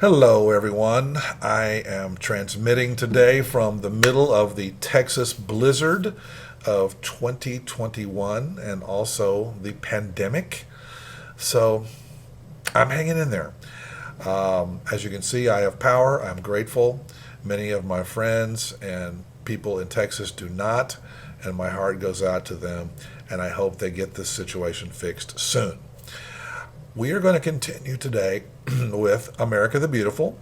Hello, everyone. I am transmitting today from the middle of the Texas blizzard of 2021 and also the pandemic. So I'm hanging in there. As you can see, I have power. I'm grateful. Many of my friends and people in Texas do not, and my heart goes out to them, and I hope they get this situation fixed soon. We are going to continue today with America the Beautiful.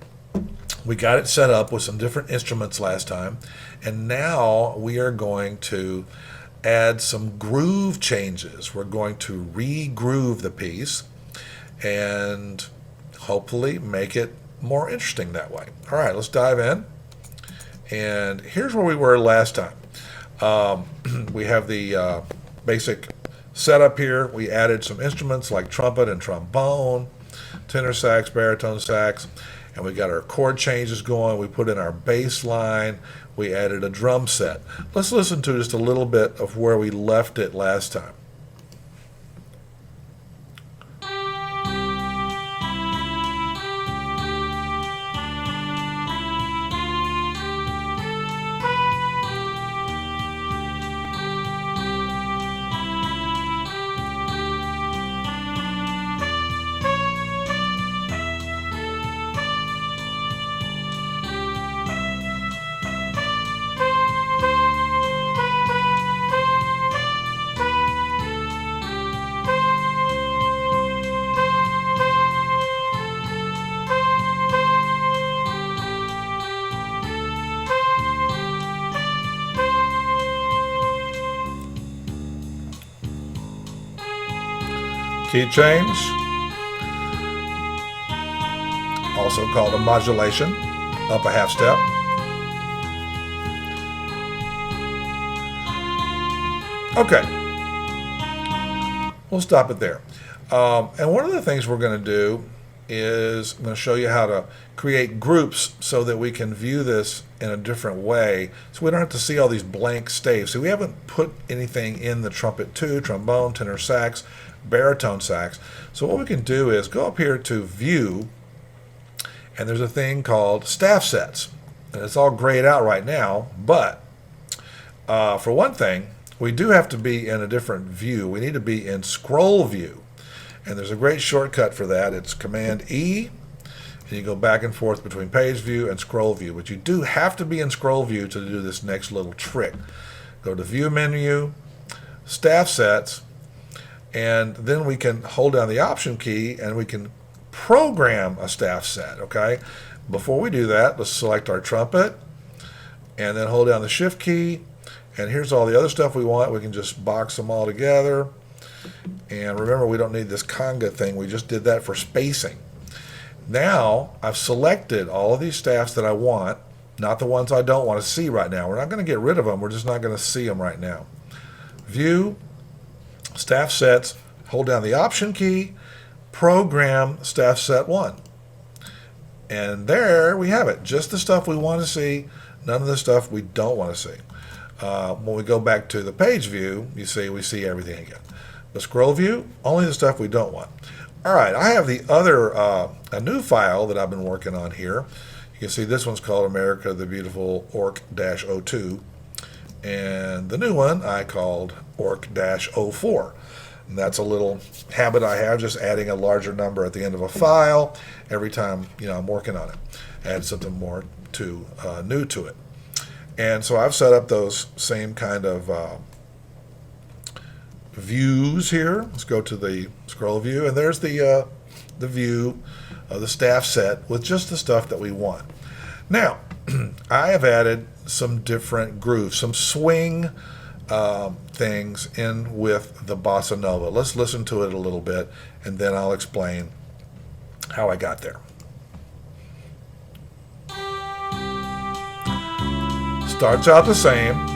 We got it set up with some different instruments last time, and now we are going to add some groove changes. We're going to re-groove the piece and hopefully make it more interesting that way. All right, let's dive in. And here's where we were last time. We have the basic setup here. We added some instruments like trumpet and trombone, tenor sax, baritone sax, and we got our chord changes going. We put in our bass line. We added a drum set. Let's listen to just a little bit of where we left it last time. Key change, also called a modulation, up a half step. Okay, we'll stop it there. And one of the things we're going to do is I'm going to show you how to create groups so that we can view this in a different way, so we don't have to see all these blank staves. So we haven't put anything in the trumpet 2, trombone, tenor sax, baritone sax. So what we can do is go up here to view, and there's a thing called staff sets, and it's all grayed out right now, but for one thing, we do have to be in a different view. We need to be in scroll view, and there's a great shortcut for that. It's Command E, and you go back and forth between page view and scroll view, but you do have to be in scroll view to do this next little trick. Go to view menu, staff sets, and then we can hold down the option key and we can program a staff set. Okay, before we do that, let's select our trumpet and then hold down the shift key, and here's all the other stuff we want. We can just box them all together, and remember, we don't need this conga thing. We just did that for spacing. Now I've selected all of these staffs that I want, not the ones I don't want to see right now. We're not going to get rid of them. We're just not going to see them right now. View, staff sets, hold down the option key, program staff set 1. And there we have it. Just the stuff we want to see, none of the stuff we don't want to see. When we go back to the page view, you see we see everything again. The scroll view, only the stuff we don't want. All right, I have the other, a new file that I've been working on here. You can see this one's called America the Beautiful Orc-02. And the new one I called Orc-04. And that's a little habit I have, just adding a larger number at the end of a file every time I'm working on it. Add something more new to it. And so I've set up those same kind of views here. Let's go to the scroll view, and there's the view of the staff set with just the stuff that we want. Now, I have added some different grooves, some swing things in with the bossa nova. Let's listen to it a little bit, and then I'll explain how I got there. Starts out the same.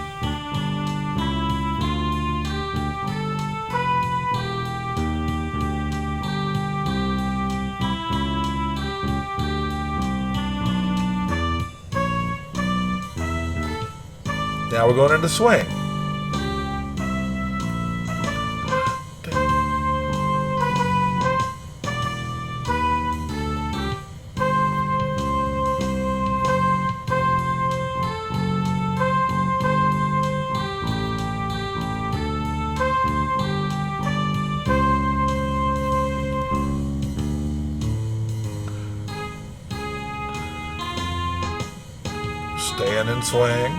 Now we're going into swing. stand and swing.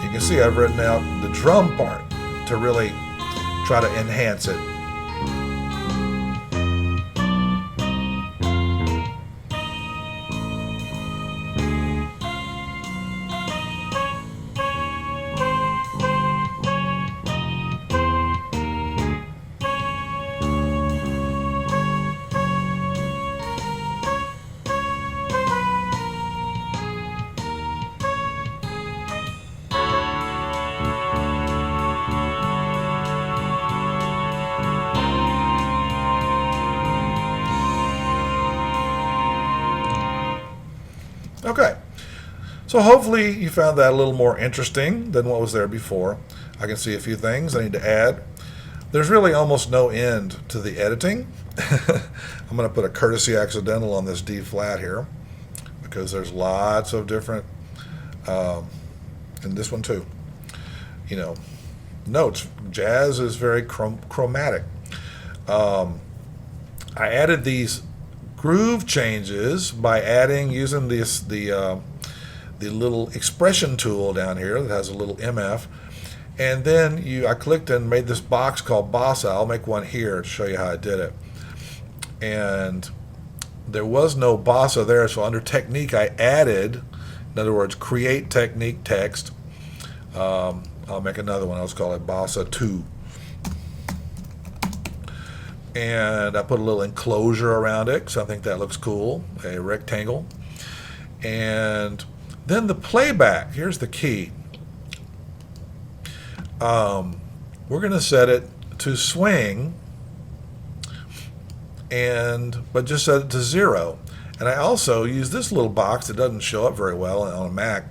You can see I've written out the drum part to really try to enhance it. Okay, so hopefully you found that a little more interesting than what was there before. I can see a few things I need to add. There's really almost no end to the editing. I'm going to put a courtesy accidental on this D flat here because there's lots of different, and this one too, you know, notes. Jazz is very chromatic. I added these groove changes by using the little expression tool down here that has a little MF, and then I clicked and made this box called Bossa. I'll make one here to show you how I did it. And there was no Bossa there, so under technique I added, in other words, create technique text. I'll make another one. I'll just call it Bossa 2. And I put a little enclosure around it because I think that looks cool, a rectangle. And then the playback, here's the key. We're going to set it to swing, but just set it to 0. And I also use this little box that doesn't show up very well on a Mac,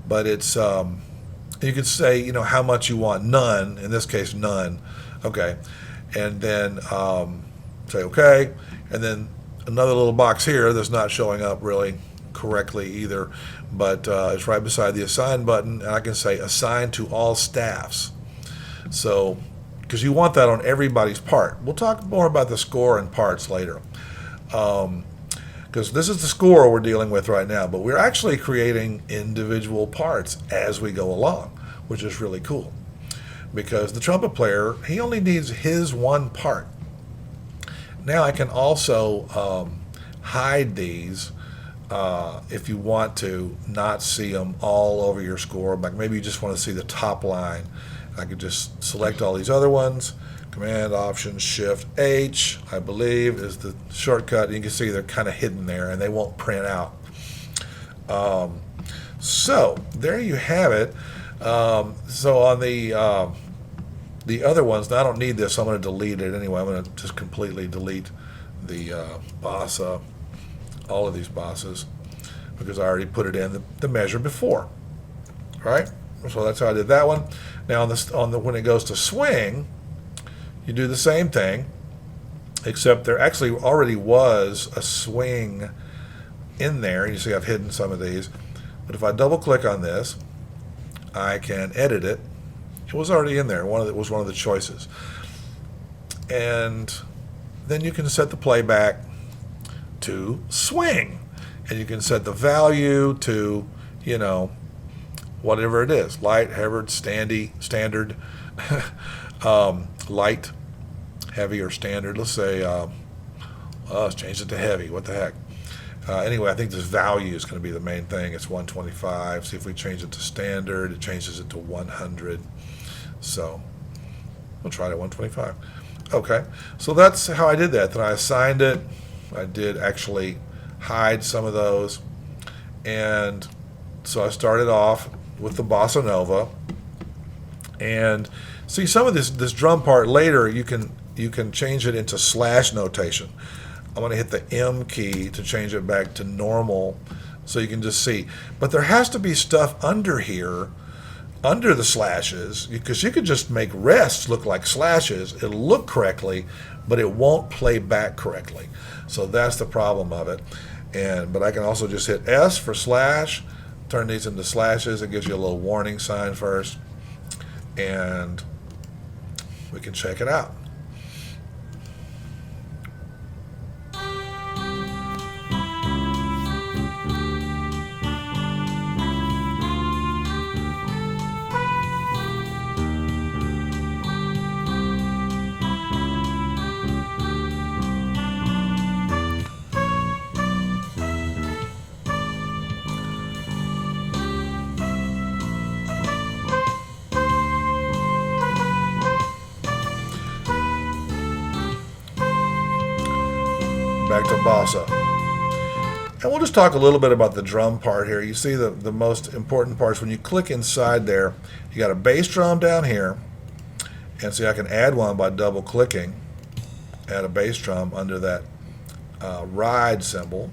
but it's, you could say, you know, how much you want, none, in this case, none. Okay. And then say OK, and then another little box here that's not showing up really correctly either, but it's right beside the assign button, and I can say assign to all staffs. So, because you want that on everybody's part. We'll talk more about the score and parts later, because this is the score we're dealing with right now, but we're actually creating individual parts as we go along, which is really cool. Because the trumpet player, he only needs his one part. Now I can also hide these if you want to not see them all over your score. Like maybe you just want to see the top line. I could just select all these other ones. Command, Option, Shift, H, I believe, is the shortcut. You can see they're kind of hidden there and they won't print out. So there you have it. So on the other ones, now I don't need this, so I'm going to delete it anyway. I'm going to just completely delete the Bossa, all of these Bossas, because I already put it in the measure before, right? So that's how I did that one. Now when it goes to swing, you do the same thing, except there actually already was a swing in there. You see I've hidden some of these, but if I double click on this, I can edit it. It was already in there. It was one of the choices. And then you can set the playback to swing. And you can set the value to, you know, whatever it is. Light, heavy, standard, light, heavy, or standard. Let's say, let's change it to heavy. What the heck? Anyway, I think this value is going to be the main thing. It's 125. See if we change it to standard, it changes it to 100. So we'll try it at 125. Okay, so that's how I did that. Then I assigned it. I did actually hide some of those. And so I started off with the Bossa Nova. And see, some of this drum part later, you can change it into slash notation. I'm going to hit the M key to change it back to normal so you can just see. But there has to be stuff under here, under the slashes, because you could just make rests look like slashes. It'll look correctly, but it won't play back correctly. So that's the problem of it. But I can also just hit S for slash, turn these into slashes. It gives you a little warning sign first, and we can check it out. back to bossa. And we'll just talk a little bit about the drum part here. You see the most important parts. When you click inside there, you got a bass drum down here. And see, I can add one by double clicking. Add a bass drum under that ride symbol.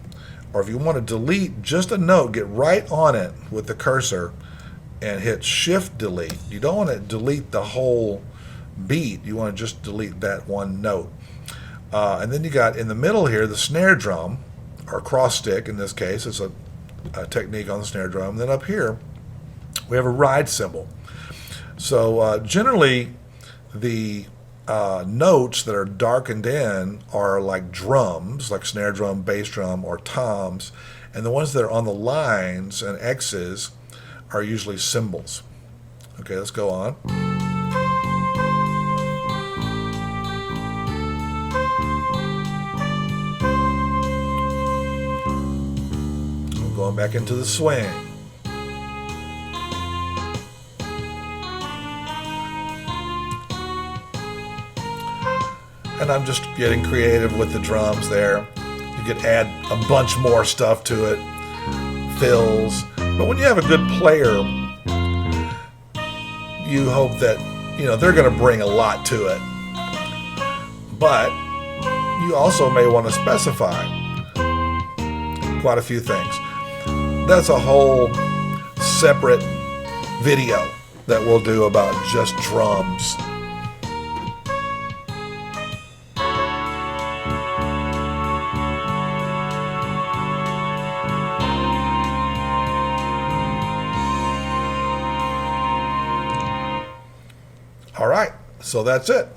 Or if you want to delete just a note, get right on it with the cursor and hit Shift Delete. You don't want to delete the whole beat. You want to just delete that one note. And then you got in the middle here the snare drum, or cross stick in this case. It's a technique on the snare drum. And then up here we have a ride symbol. So generally the notes that are darkened in are like drums, like snare drum, bass drum, or toms, and the ones that are on the lines and X's are usually cymbals. Okay, let's go on. I'm going back into the swing. And I'm just getting creative with the drums there. You could add a bunch more stuff to it, fills. But when you have a good player, you hope that, they're going to bring a lot to it. But you also may want to specify quite a few things. That's a whole separate video that we'll do about just drums. All right, so that's it.